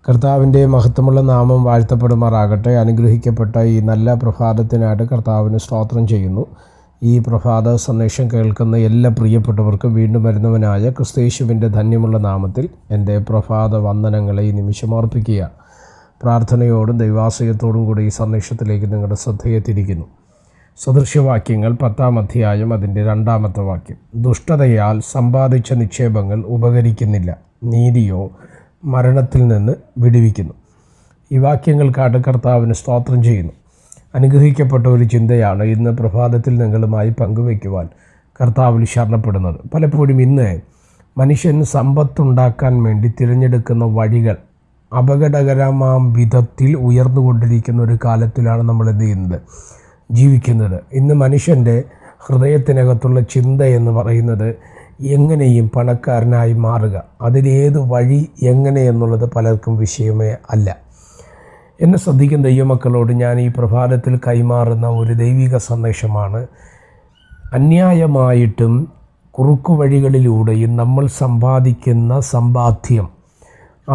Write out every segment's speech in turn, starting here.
കർത്താവിൻ്റെ മഹത്വമുള്ള നാമം വാഴ്ത്തപ്പെടുമാറാകട്ടെ. അനുഗ്രഹിക്കപ്പെട്ട ഈ നല്ല പ്രഭാതത്തിനായിട്ട് കർത്താവിന് സ്തോത്രം ചെയ്യുന്നു. ഈ പ്രഭാത സന്ദേശം കേൾക്കുന്ന എല്ലാ പ്രിയപ്പെട്ടവർക്കും വീണ്ടും വരുന്നവനായ ക്രിസ്തയേശുവിൻ്റെ ധന്യമുള്ള നാമത്തിൽ എൻ്റെ പ്രഭാത വന്ദനങ്ങളെ ഈ നിമിഷം അർപ്പിക്കുക. പ്രാർത്ഥനയോടും ദൈവാശ്രയത്തോടും കൂടി ഈ സന്ദേശത്തിലേക്ക് നിങ്ങളുടെ ശ്രദ്ധയെ തിരിക്കുന്നു. സദൃശ്യവാക്യങ്ങൾ 10-ാം അധ്യായം അതിൻ്റെ 2-ാമത്തെ വാക്യം. ദുഷ്ടതയാൽ സമ്പാദിച്ച നിക്ഷേപങ്ങൾ ഉപകരിക്കുന്നില്ല, നീതിയോ മരണത്തിൽ നിന്ന് വിടുവിക്കുന്നു. ഈ വാക്യങ്ങൾക്കായിട്ട് കർത്താവിന് സ്തോത്രം ചെയ്യുന്നു. അനുഗ്രഹിക്കപ്പെട്ട ഒരു ചിന്തയാണ് ഇന്ന് പ്രഭാതത്തിൽ നിങ്ങളുമായി പങ്കുവയ്ക്കുവാൻ കർത്താവിൽ ശരണപ്പെടുന്നത്. പലപ്പോഴും ഇന്ന് മനുഷ്യൻ സമ്പത്തുണ്ടാക്കാൻ വേണ്ടി തിരഞ്ഞെടുക്കുന്ന വഴികൾ അപകടകരമാം വിധത്തിൽ ഉയർന്നുകൊണ്ടിരിക്കുന്ന ഒരു കാലത്തിലാണ് നമ്മൾ എന്ത് ചെയ്യുന്നത്, ജീവിക്കുന്നത്. ഇന്ന് മനുഷ്യൻ്റെ ഹൃദയത്തിനകത്തുള്ള ചിന്ത എന്ന് പറയുന്നത് എങ്ങനെയും പണക്കാരനായി മാറുക. അതിലേത് വഴി എങ്ങനെയെന്നുള്ളത് പലർക്കും വിഷയമേ അല്ല. എന്നെ ശ്രദ്ധിക്കുന്ന ദൈവമക്കളോട് ഞാൻ ഈ പ്രഭാതത്തിൽ കൈമാറുന്ന ഒരു ദൈവിക സന്ദേശമാണ്. അന്യായമായിട്ടും കുറുക്കുവഴികളിലൂടെയും നമ്മൾ സമ്പാദിക്കുന്ന സമ്പാദ്യം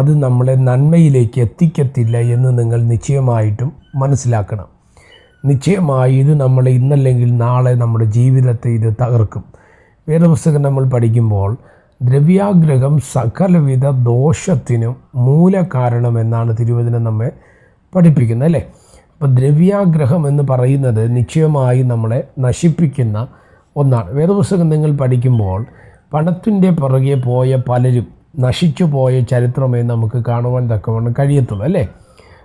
അത് നമ്മളെ നന്മയിലേക്ക് എത്തിക്കത്തില്ല എന്ന് നിങ്ങൾ നിശ്ചയമായിട്ടും മനസ്സിലാക്കണം. നിശ്ചയമായി ഇത് നമ്മളെ ഇന്നല്ലെങ്കിൽ നാളെ നമ്മുടെ ജീവിതത്തെ ഇത് തകർക്കും. വേദപുസ്തകം നമ്മൾ പഠിക്കുമ്പോൾ ദ്രവ്യാഗ്രഹം സകലവിധ ദോഷത്തിനും മൂലകാരണമെന്നാണ് തിരുവചനം നമ്മെ പഠിപ്പിക്കുന്നത്, അല്ലേ? അപ്പോൾ ദ്രവ്യാഗ്രഹം എന്ന് പറയുന്നത് നിശ്ചയമായി നമ്മളെ നശിപ്പിക്കുന്ന ഒന്നാണ്. വേദപുസ്തകം നിങ്ങൾ പഠിക്കുമ്പോൾ പണത്തിൻ്റെ പുറകെ പോയ പലരും നശിച്ചു പോയ ചരിത്രമേ നമുക്ക് കാണുവാൻ തക്കവണ്ണം കഴിയത്തുള്ളൂ, അല്ലേ?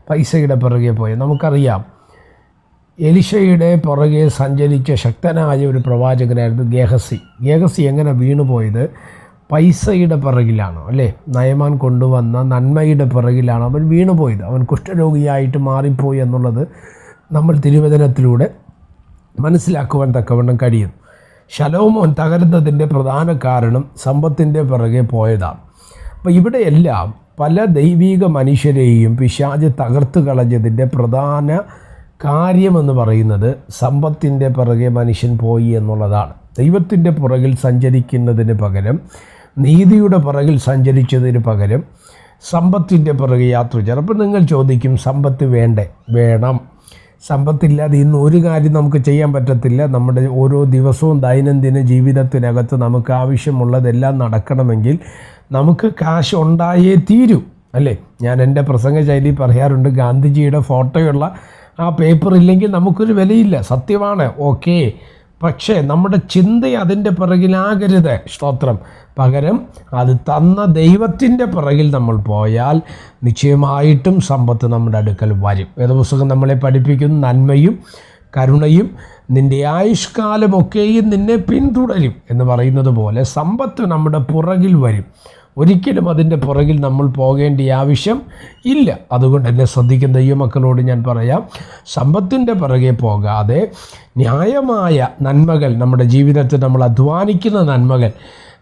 പൈസയുടെ പുറകെ പോയ നമുക്കറിയാം. എലിശയുടെ പുറകെ സഞ്ചരിച്ച ശക്തനായ ഒരു പ്രവാചകനായിരുന്നു ഗേഹസി. ഗേഹസി എങ്ങനെ വീണുപോയത്? പൈസയുടെ പിറകിലാണ്, അല്ലേ? നയമാൻ കൊണ്ടുവന്ന നന്മയുടെ പിറകിലാണ് അവൻ വീണുപോയത്. അവൻ കുഷ്ഠരോഗിയായിട്ട് മാറിപ്പോയി എന്നുള്ളത് നമ്മൾ തിരുവചനത്തിലൂടെ മനസ്സിലാക്കുവാൻ തക്കവണ്ണം കഴിയും. ശലോമോൻ തകരുന്നതിൻ്റെ പ്രധാന കാരണം സമ്പത്തിൻ്റെ പിറകെ പോയതാണ്. അപ്പോൾ ഇവിടെയെല്ലാം പല ദൈവിക മനുഷ്യരെയും പിശാച് തകർത്ത് കളഞ്ഞതിൻ്റെ പ്രധാന കാര്യമെന്ന് പറയുന്നത് സമ്പത്തിൻ്റെ പിറകെ മനുഷ്യൻ പോയി എന്നുള്ളതാണ്. ദൈവത്തിൻ്റെ പുറകിൽ സഞ്ചരിക്കുന്നതിന് പകരം, നീതിയുടെ പുറകിൽ സഞ്ചരിച്ചതിന് പകരം സമ്പത്തിൻ്റെ പുറകെ യാത്ര ചെയ്യണം. അപ്പോൾ നിങ്ങൾ ചോദിക്കും, സമ്പത്ത് വേണ്ടേ? വേണം. സമ്പത്തില്ലാതെ ഇന്ന് ഒരു കാര്യം നമുക്ക് ചെയ്യാൻ പറ്റത്തില്ല. നമ്മുടെ ഓരോ ദിവസവും ദൈനംദിന ജീവിതത്തിനകത്ത് നമുക്ക് ആവശ്യമുള്ളതെല്ലാം നടക്കണമെങ്കിൽ നമുക്ക് കാശ് ഉണ്ടായേ തീരൂ, അല്ലേ? ഞാൻ എൻ്റെ പ്രസംഗ ശൈലി പറയാറുണ്ട്, ഗാന്ധിജിയുടെ ഫോട്ടോയുള്ള ആ പേപ്പർ ഇല്ലെങ്കിൽ നമുക്കൊരു വിലയില്ല. സത്യമാണ്, ഓക്കെ. പക്ഷേ നമ്മുടെ ചിന്ത അതിൻ്റെ പിറകിലാകരുത്. സ്തോത്രം. പകരം അത് തന്ന ദൈവത്തിൻ്റെ പിറകിൽ നമ്മൾ പോയാൽ നിശ്ചയമായിട്ടും സമ്പത്ത് നമ്മുടെ അടുക്കൽ വരും. വേദപുസ്തകം നമ്മളെ പഠിപ്പിക്കുന്നു, നന്മയും കരുണയും നിൻ്റെ ആയുഷ്കാലമൊക്കെയും നിന്നെ പിന്തുടരും എന്ന് പറയുന്നത് പോലെ സമ്പത്ത് നമ്മുടെ പുറകിൽ വരും. ഒരിക്കലും അതിൻ്റെ പുറകിൽ നമ്മൾ പോകേണ്ട ആവശ്യം ഇല്ല. അതുകൊണ്ട് എന്നെ ശ്രദ്ധിക്കുന്ന ദൈവമക്കളോട് ഞാൻ പറയാം, സമ്പത്തിൻ്റെ പുറകെ പോകാതെ ന്യായമായ നന്മകൾ, നമ്മുടെ ജീവിതത്തിൽ നമ്മൾ അധ്വാനിക്കുന്ന നന്മകൾ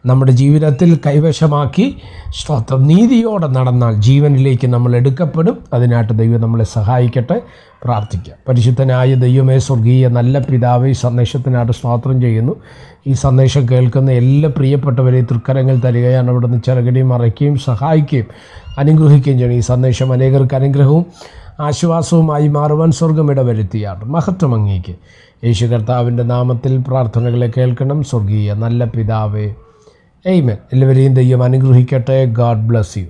നമ്മുടെ ജീവിതത്തിൽ കൈവശമാക്കി സ്തോത്രം നീതിയോടെ നടന്നാൽ ജീവനിലേക്ക് നമ്മൾ എടുക്കപ്പെടും. അതിനായിട്ട് ദൈവം നമ്മളെ സഹായിക്കട്ടെ. പ്രാർത്ഥിക്കാം. പരിശുദ്ധനായ ദൈവമേ, സ്വർഗീയ നല്ല പിതാവേ, ഈ സന്ദേശത്തിനായിട്ട് സ്തോത്രം ചെയ്യുന്നു. ഈ സന്ദേശം കേൾക്കുന്ന എല്ലാ പ്രിയപ്പെട്ടവരെ തൃക്കരങ്ങൾ തരികയാണ്. അവിടുന്ന് ചിറകടിയും മറയ്ക്കുകയും സഹായിക്കുകയും അനുഗ്രഹിക്കുകയും ചെയ്യണം. ഈ സന്ദേശം അനേകർക്ക് അനുഗ്രഹവും ആശ്വാസവുമായി മാറുവാൻ സ്വർഗം ഇടവരുത്തിയാണ്. മഹത്വം അങ്ങേക്ക്. യേശു കർത്താവിൻ്റെ നാമത്തിൽ പ്രാർത്ഥനകളെ കേൾക്കണം. സ്വർഗീയ നല്ല പിതാവേ, ആമേൻ. എല്ലാവരെയും ദൈവം അനുഗ്രഹിക്കട്ടെ. God bless you.